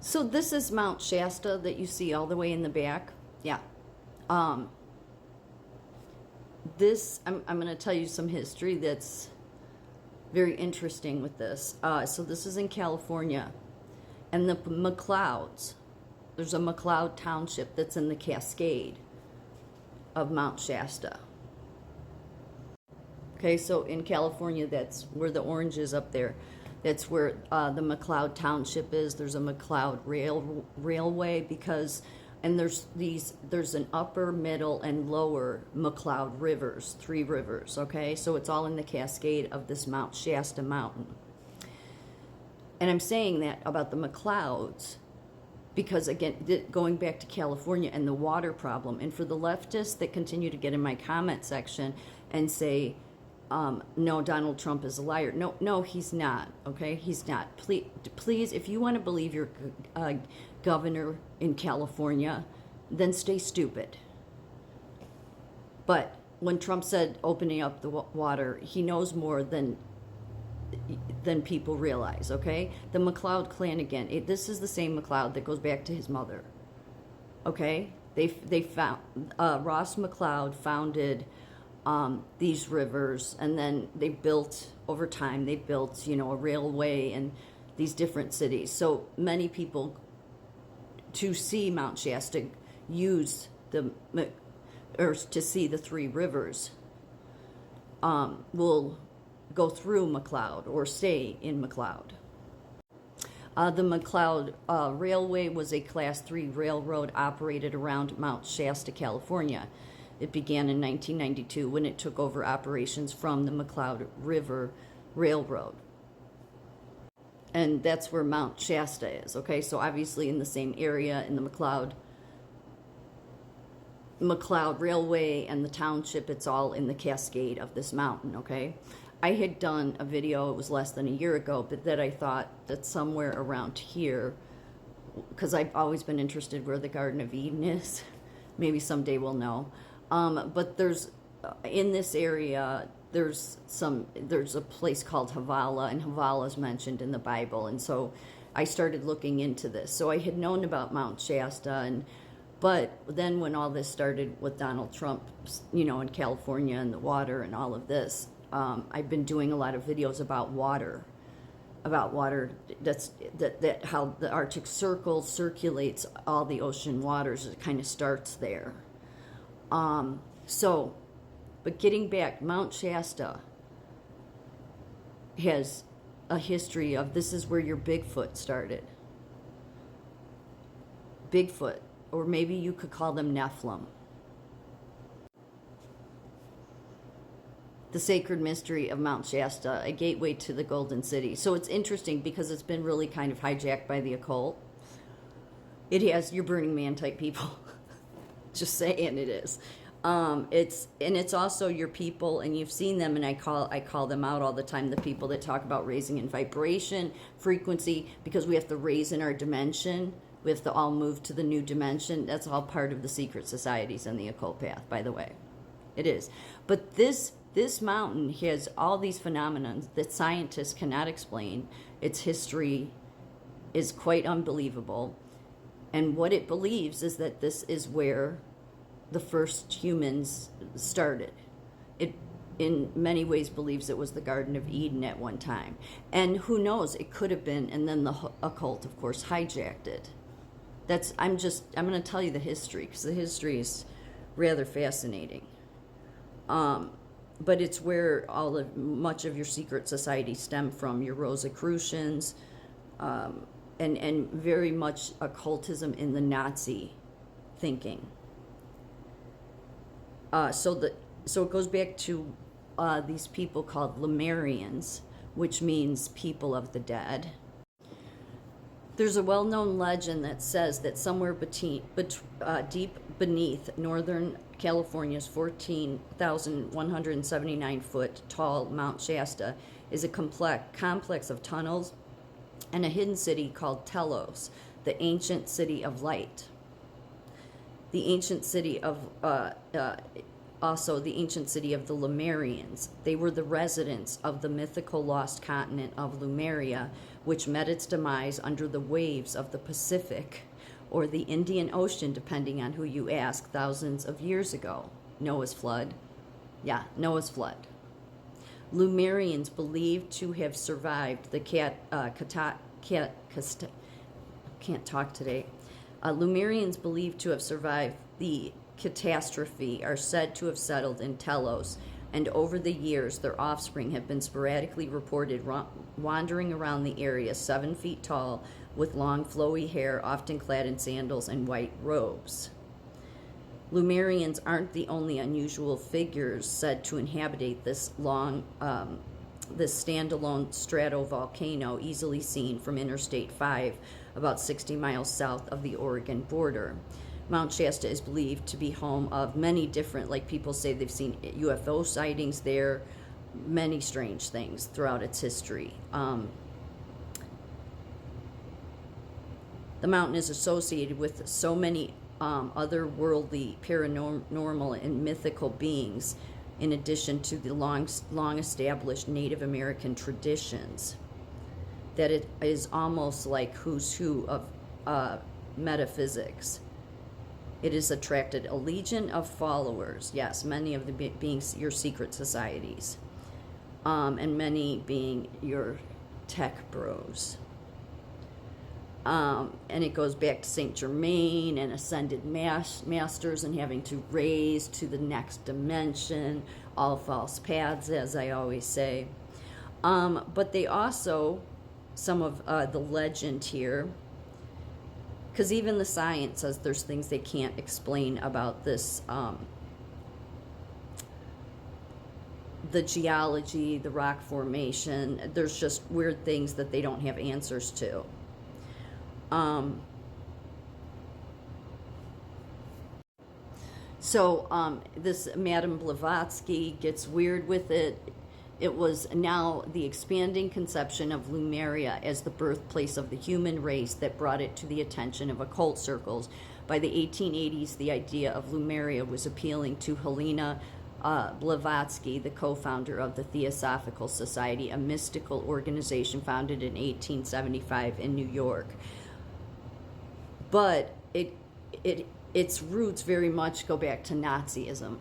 So this is Mount Shasta that you see all the way in the back. Yeah. Um, I'm going to tell you some history that's very interesting with this. So this is in California. And the McLeods, there's a McLeod township that's in the Cascade of Mount Shasta. Okay, so in California, that's where the orange is up there. That's where the McLeod Township is. There's a McLeod railway and there's an upper, middle, and lower McLeod rivers, 3 rivers, okay? So it's all in the cascade of this Mount Shasta mountain. And I'm saying that about the McLeods because, again, going back to California and the water problem, and for the leftists that continue to get in my comment section and say, no, Donald Trump is a liar. No, he's not. Okay, he's not. Please, if you want to believe you're governor in California, then stay stupid. But when Trump said opening up the water, he knows more than people realize. Okay, the McLeod clan again. This is the same McLeod that goes back to his mother. Okay, they found Ross McLeod founded these rivers, and then they built over time. They built, a railway and these different cities. So many people to see Mount Shasta use to see the 3 rivers will go through McLeod or stay in McLeod. The McLeod Railway was a Class 3 railroad operated around Mount Shasta, California. It began in 1992 when it took over operations from the McLeod River Railroad. And that's where Mount Shasta is, okay? So obviously in the same area in the McLeod Railway and the township, it's all in the cascade of this mountain, okay? I had done a video, it was less than a year ago, but that I thought that somewhere around here, because I've always been interested where the Garden of Eden is. Maybe someday we'll know. But there's in this area there's a place called Havala, and Havala is mentioned in the Bible, and so I started looking into this. So I had known about Mount Shasta, but then when all this started with Donald Trump, in California and the water and all of this, I've been doing a lot of videos about water. That how the Arctic Circle circulates all the ocean waters. It kind of starts there. But getting back, Mount Shasta has a history of, this is where your Bigfoot started. Bigfoot, or maybe you could call them Nephilim. The sacred mystery of Mount Shasta, a gateway to the Golden City. So it's interesting because it's been really kind of hijacked by the occult. It has your Burning Man type people. Just saying it is. It's also your people, and you've seen them, and I call them out all the time, the people that talk about raising in vibration, frequency, because we have to raise in our dimension. We have to all move to the new dimension. That's all part of the secret societies and the occult path, by the way. It is. But this mountain has all these phenomena that scientists cannot explain. Its history is quite unbelievable. And what it believes is that this is where the first humans started. It, in many ways, believes it was the Garden of Eden at one time. And who knows, it could have been, and then the occult, of course, hijacked it. I'm going to tell you the history, because the history is rather fascinating. But it's where much of your secret society stem from, your Rosicrucians, and very much occultism in the Nazi thinking. So it goes back to these people called Lumerians, which means people of the dead. There's a well-known legend that says that somewhere deep beneath Northern California's 14,179 foot tall Mount Shasta is a complex of tunnels and a hidden city called Telos, the ancient city of light. The ancient city of also the ancient city of the Lumerians. They were the residents of the mythical lost continent of Lumeria, which met its demise under the waves of the Pacific or the Indian Ocean, depending on who you ask, thousands of years ago. Noah's flood. Yeah, Noah's flood. Lumerians believed to have survived the can't talk today. Lumerians believed to have survived the catastrophe are said to have settled in Telos, and over the years their offspring have been sporadically reported wandering around the area 7 feet tall with long flowy hair, often clad in sandals and white robes. Lumerians aren't the only unusual figures said to inhabit this this standalone stratovolcano easily seen from Interstate 5 about 60 miles south of the Oregon border. Mount Shasta is believed to be home of many different, like people say they've seen UFO sightings there, many strange things throughout its history. The mountain is associated with so many otherworldly, paranormal, and mythical beings, in addition to the long established Native American traditions, that it is almost like who's who of metaphysics. It has attracted a legion of followers, yes, many of the being your secret societies, and many being your tech bros. And it goes back to Saint Germain and ascended masters and having to raise to the next dimension, all false paths, as I always say. But they also, some of the legend here, because even the science says there's things they can't explain about this, the geology, the rock formation. There's just weird things that they don't have answers to. This Madame Blavatsky gets weird with it. It was now the expanding conception of Lumeria as the birthplace of the human race that brought it to the attention of occult circles. By the 1880s, the idea of Lumeria was appealing to Helena Blavatsky, the co-founder of the Theosophical Society, a mystical organization founded in 1875 in New York. But its roots very much go back to Nazism.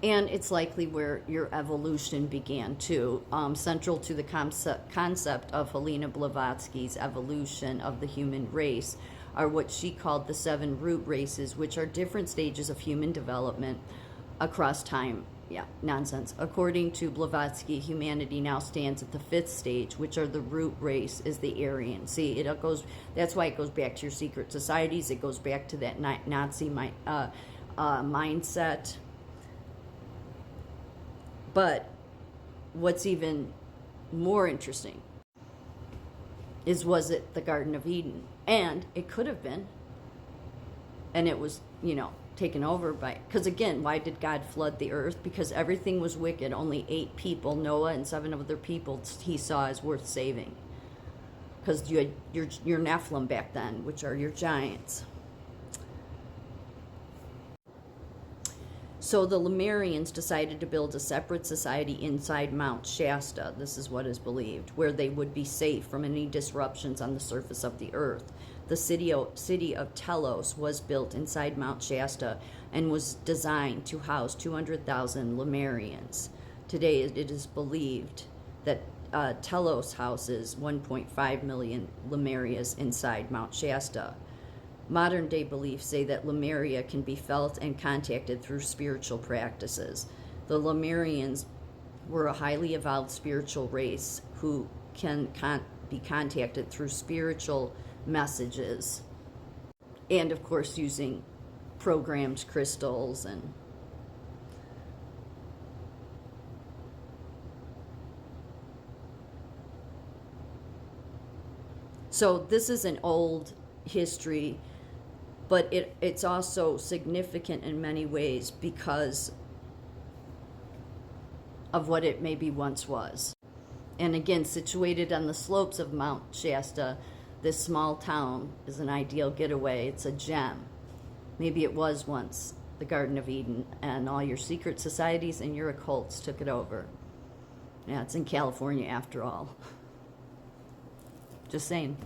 And it's likely where your evolution began too. Central to the concept of Helena Blavatsky's evolution of the human race are what she called the 7 root races, which are different stages of human development across time. Yeah, nonsense. According to Blavatsky, humanity now stands at the 5th stage, which are the root race is the Aryan. See, it goes. That's why it goes back to your secret societies. It goes back to that Nazi mindset. But what's even more interesting is, was it the Garden of Eden? And it could have been. And it was, taken over by, because again, why did God flood the earth? Because everything was wicked. Only 8 people, Noah and 7 other people, he saw as worth saving. Because you had your Nephilim back then, which are your giants. So the Lumerians decided to build a separate society inside Mount Shasta, this is what is believed, where they would be safe from any disruptions on the surface of the earth. The city of Telos was built inside Mount Shasta and was designed to house 200,000 Lumerians. Today it is believed that Telos houses 1.5 million Lumerias inside Mount Shasta. Modern day beliefs say that Lumeria can be felt and contacted through spiritual practices. The Lumerians were a highly evolved spiritual race who can be contacted through spiritual messages, and of course using programmed crystals and so this is an old history, but it's also significant in many ways because of what it maybe once was. And again, situated on the slopes of Mount Shasta, this small town is an ideal getaway. It's a gem. Maybe it was once the Garden of Eden, and all your secret societies and your occults took it over. Yeah, it's in California after all. Just saying.